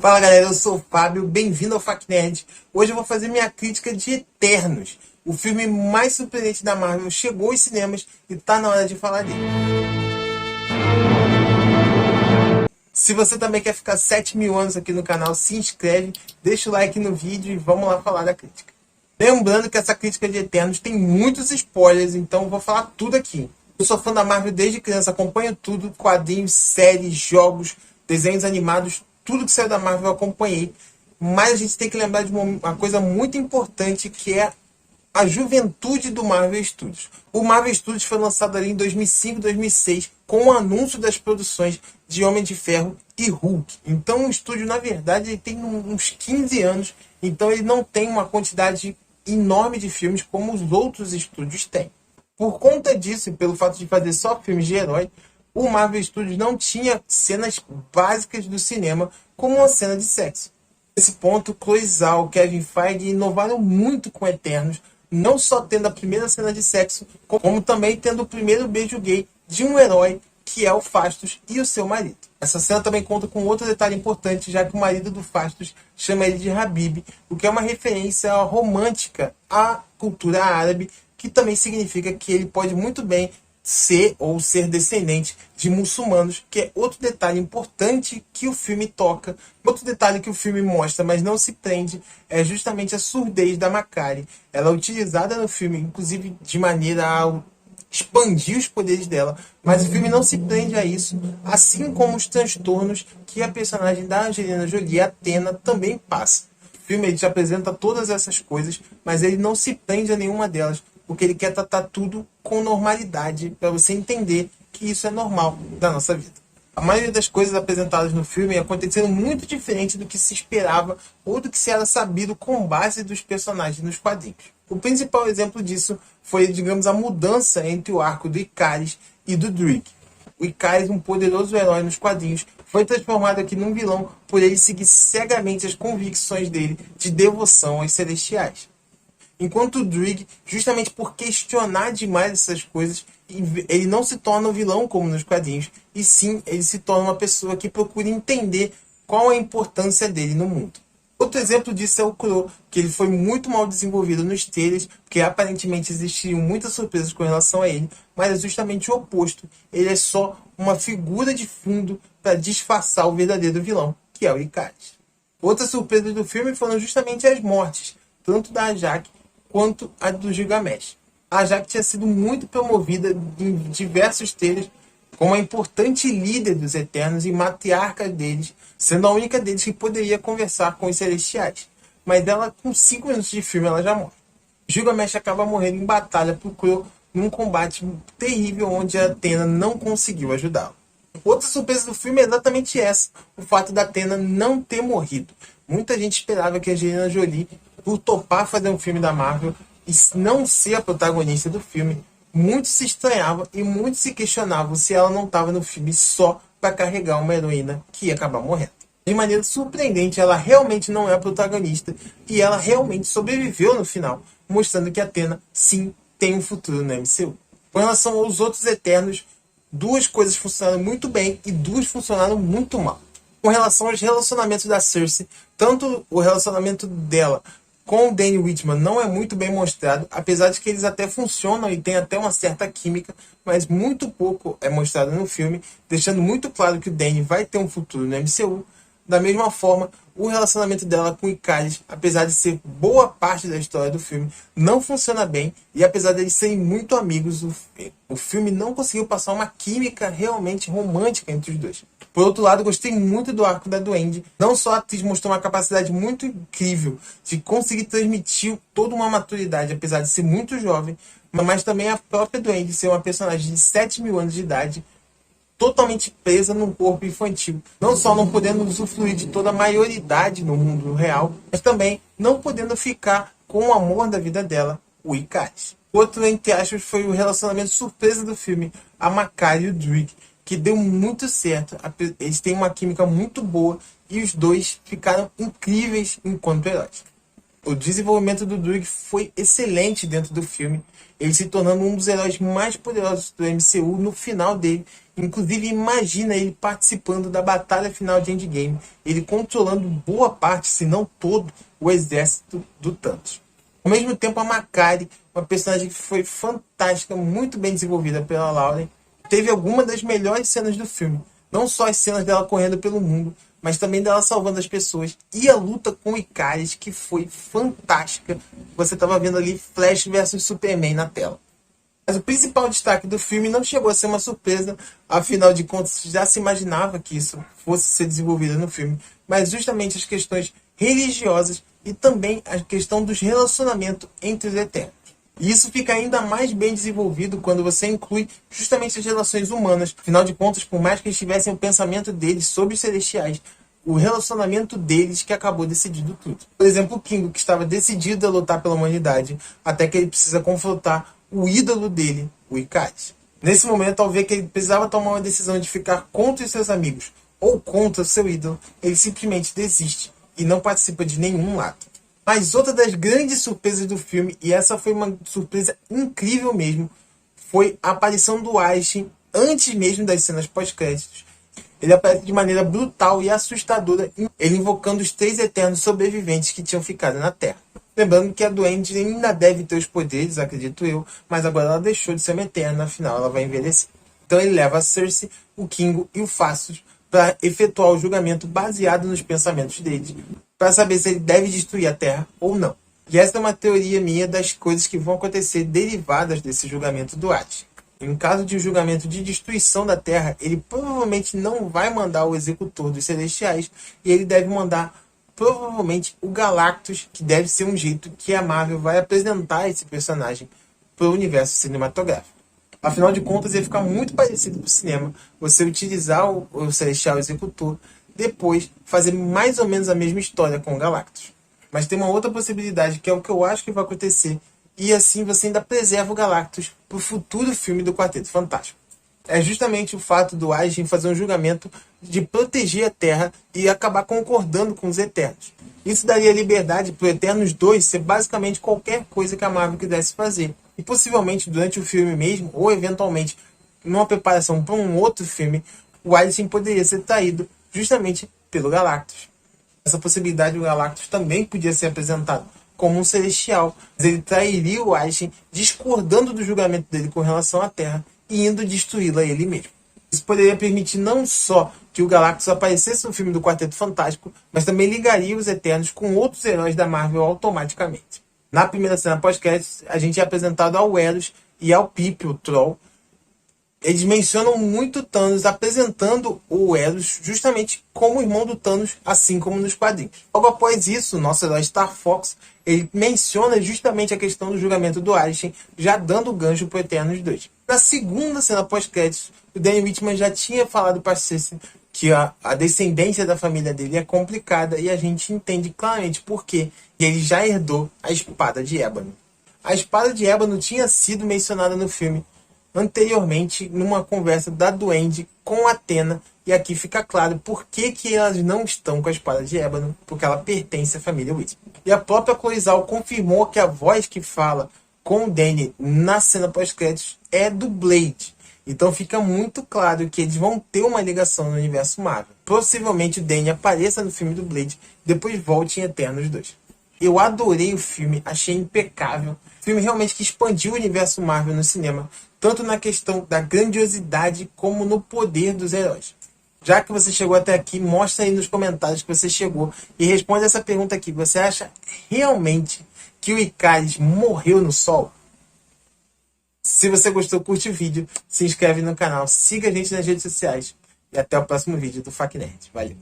Fala galera, eu sou o Fábio, bem-vindo ao FacNerd. Hoje eu vou fazer minha crítica de Eternos. O filme mais surpreendente da Marvel chegou aos cinemas e tá na hora de falar dele. Se você também quer ficar 7.000 anos aqui no canal, se inscreve, deixa o like no vídeo e vamos lá falar da crítica. Lembrando que essa crítica de Eternos tem muitos spoilers, então eu vou falar tudo aqui. Eu sou fã da Marvel desde criança, acompanho tudo, quadrinhos, séries, jogos, desenhos animados, tudo que saiu da Marvel eu acompanhei. Mas a gente tem que lembrar de uma coisa muito importante, que é a juventude do Marvel Studios. O Marvel Studios foi lançado ali em 2005, 2006, com o anúncio das produções de Homem de Ferro e Hulk. Então o estúdio, na verdade, ele tem uns 15 anos, então ele não tem uma quantidade enorme de filmes como os outros estúdios têm. Por conta disso, e pelo fato de fazer só filmes de herói, o Marvel Studios não tinha cenas básicas do cinema, como uma cena de sexo. Nesse ponto, Chloe Zhao e Kevin Feige inovaram muito com Eternos, não só tendo a primeira cena de sexo, como também tendo o primeiro beijo gay de um herói, que é o Phastos e o seu marido. Essa cena também conta com outro detalhe importante, já que o marido do Phastos chama ele de Habib, o que é uma referência romântica à cultura árabe, que também significa que ele pode muito bem ser descendente de muçulmanos, que é outro detalhe importante que o filme toca. Outro detalhe que o filme mostra, mas não se prende, é justamente a surdez da Makkari. Ela é utilizada no filme, inclusive de maneira a expandir os poderes dela, mas o filme não se prende a isso, assim como os transtornos que a personagem da Angelina Jolie, Athena, também passa. O filme ele te apresenta todas essas coisas, mas ele não se prende a nenhuma delas, porque ele quer tratar tudo com normalidade, para você entender que isso é normal da nossa vida. A maioria das coisas apresentadas no filme aconteceram muito diferente do que se esperava ou do que se era sabido com base dos personagens nos quadrinhos. O principal exemplo disso foi, digamos, a mudança entre o arco do Ikaris e do Druig. O Ikaris, um poderoso herói nos quadrinhos, foi transformado aqui num vilão por ele seguir cegamente as convicções dele de devoção aos celestiais. Enquanto o Druig, justamente por questionar demais essas coisas, ele não se torna um vilão como nos quadrinhos, e sim, ele se torna uma pessoa que procura entender qual a importância dele no mundo. Outro exemplo disso é o Kro, que ele foi muito mal desenvolvido nos trailers, porque aparentemente existiam muitas surpresas com relação a ele, mas é justamente o oposto. Ele é só uma figura de fundo para disfarçar o verdadeiro vilão, que é o Ikaris. Outras surpresas do filme foram justamente as mortes, tanto da Ajak quanto a do Gilgamesh. A Ajak tinha sido muito promovida em diversos trailers como a importante líder dos Eternos e matriarca deles, sendo a única deles que poderia conversar com os Celestiais. Mas ela, com 5 minutos de filme, ela já morre. Gilgamesh acaba morrendo em batalha por Kro, num combate terrível onde a Athena não conseguiu ajudá-lo. Outra surpresa do filme é exatamente essa, o fato da Athena não ter morrido. Muita gente esperava que a Angelina Jolie, por topar fazer um filme da Marvel e não ser a protagonista do filme, muito se estranhava e muito se questionavam se ela não estava no filme só para carregar uma heroína que ia acabar morrendo. De maneira surpreendente, ela realmente não é a protagonista e ela realmente sobreviveu no final, mostrando que a Athena, sim, tem um futuro no MCU. Com relação aos outros Eternos, 2 coisas funcionaram muito bem e 2 funcionaram muito mal. Com relação aos relacionamentos da Cersei, tanto o relacionamento dela com o Danny Whitman não é muito bem mostrado, apesar de que eles até funcionam e tem até uma certa química, mas muito pouco é mostrado no filme, deixando muito claro que o Danny vai ter um futuro no MCU. Da mesma forma, o relacionamento dela com o Ikaris, apesar de ser boa parte da história do filme, não funciona bem, e apesar de eles serem muito amigos, o filme não conseguiu passar uma química realmente romântica entre os dois. Por outro lado, gostei muito do arco da Duende. Não só a atriz mostrou uma capacidade muito incrível de conseguir transmitir toda uma maturidade, apesar de ser muito jovem, mas também a própria Duende ser uma personagem de 7.000 anos de idade, totalmente presa num corpo infantil. Não só não podendo usufruir de toda a maioridade no mundo real, mas também não podendo ficar com o amor da vida dela, o Ikaris. Outro, entre aspas, foi o relacionamento surpresa do filme, a Makkari e o Druig, que deu muito certo. Eles têm uma química muito boa e os dois ficaram incríveis enquanto heróis. O desenvolvimento do Druig foi excelente dentro do filme, ele se tornando um dos heróis mais poderosos do MCU no final dele, Inclusive, imagina ele participando da batalha final de Endgame, ele controlando boa parte, se não todo, o exército do Thanos. Ao mesmo tempo, a Makkari, uma personagem que foi fantástica, muito bem desenvolvida pela Lauren, teve algumas das melhores cenas do filme. Não só as cenas dela correndo pelo mundo, mas também dela salvando as pessoas. E a luta com o Ikaris, que foi fantástica. Você estava vendo ali Flash versus Superman na tela. Mas o principal destaque do filme não chegou a ser uma surpresa, afinal de contas já se imaginava que isso fosse ser desenvolvido no filme, mas justamente as questões religiosas e também a questão dos relacionamentos entre os Eternos. E isso fica ainda mais bem desenvolvido quando você inclui justamente as relações humanas. Afinal de contas, por mais que eles tivessem o pensamento deles sobre os Celestiais, o relacionamento deles que acabou decidindo tudo. Por exemplo, o Kingo, que estava decidido a lutar pela humanidade, até que ele precisa confrontar o ídolo dele, o Ikaris. Nesse momento, ao ver que ele precisava tomar uma decisão de ficar contra os seus amigos ou contra o seu ídolo, ele simplesmente desiste e não participa de nenhum lado. Mas outra das grandes surpresas do filme, e essa foi uma surpresa incrível mesmo, foi a aparição do Aishin antes mesmo das cenas pós-créditos. Ele aparece de maneira brutal e assustadora, ele invocando os 3 Eternos sobreviventes que tinham ficado na Terra. Lembrando que a Duende ainda deve ter os poderes, acredito eu, mas agora ela deixou de ser uma Eterna, afinal ela vai envelhecer. Então ele leva a Cersei, o Kingo e o Phastos para efetuar o julgamento baseado nos pensamentos deles, para saber se ele deve destruir a Terra ou não. E essa é uma teoria minha das coisas que vão acontecer derivadas desse julgamento do Hades. Em caso de um julgamento de destruição da Terra, ele provavelmente não vai mandar o executor dos Celestiais, e ele deve mandar provavelmente o Galactus, que deve ser um jeito que a Marvel vai apresentar esse personagem para o universo cinematográfico. Afinal de contas, ia ficar muito parecido com o cinema você utilizar o Celestial Executor, depois fazer mais ou menos a mesma história com o Galactus. Mas tem uma outra possibilidade, que é o que eu acho que vai acontecer, e assim você ainda preserva o Galactus para o futuro filme do Quarteto Fantástico. É justamente o fato do Aishin fazer um julgamento de proteger a Terra e acabar concordando com os Eternos. Isso daria liberdade para o Eternos 2 ser basicamente qualquer coisa que a Marvel quisesse fazer. E possivelmente durante o filme mesmo, ou eventualmente numa preparação para um outro filme, o Aishin poderia ser traído justamente pelo Galactus. Essa possibilidade do Galactus também podia ser apresentado como um celestial, mas ele trairia o Aishin discordando do julgamento dele com relação à Terra e indo destruí-la ele mesmo. Isso poderia permitir não só que o Galactus aparecesse no filme do Quarteto Fantástico, mas também ligaria os Eternos com outros heróis da Marvel automaticamente. Na primeira cena pós-créditos, a gente é apresentado ao Eros e ao Pip, o Troll. Eles mencionam muito Thanos, apresentando o Eros justamente como irmão do Thanos, assim como nos quadrinhos. Logo após isso, nosso herói Star Fox, ele menciona justamente a questão do julgamento do Aishin, já dando o gancho para o Eternos 2. Na segunda cena pós-créditos, o Danny Whitman já tinha falado para Cersei que a descendência da família dele é complicada, e a gente entende claramente por quê. E ele já herdou a espada de ébano. A espada de ébano tinha sido mencionada no filme anteriormente numa conversa da Duende com Athena, e aqui fica claro por que elas não estão com a espada de ébano, porque ela pertence à família Whitman. E a própria Cloizal confirmou que a voz que fala com o Danny na cena pós-créditos é do Blade. Então fica muito claro que eles vão ter uma ligação no universo Marvel. Possivelmente o Danny apareça no filme do Blade, depois volte em Eternos 2. Eu adorei o filme, achei impecável. O filme realmente que expandiu o universo Marvel no cinema, tanto na questão da grandiosidade como no poder dos heróis. Já que você chegou até aqui, mostra aí nos comentários que você chegou e responde essa pergunta aqui. Você acha realmente que o Ikaris morreu no sol? Se você gostou, curte o vídeo, se inscreve no canal, siga a gente nas redes sociais e até o próximo vídeo do Fac Nerd. Valeu!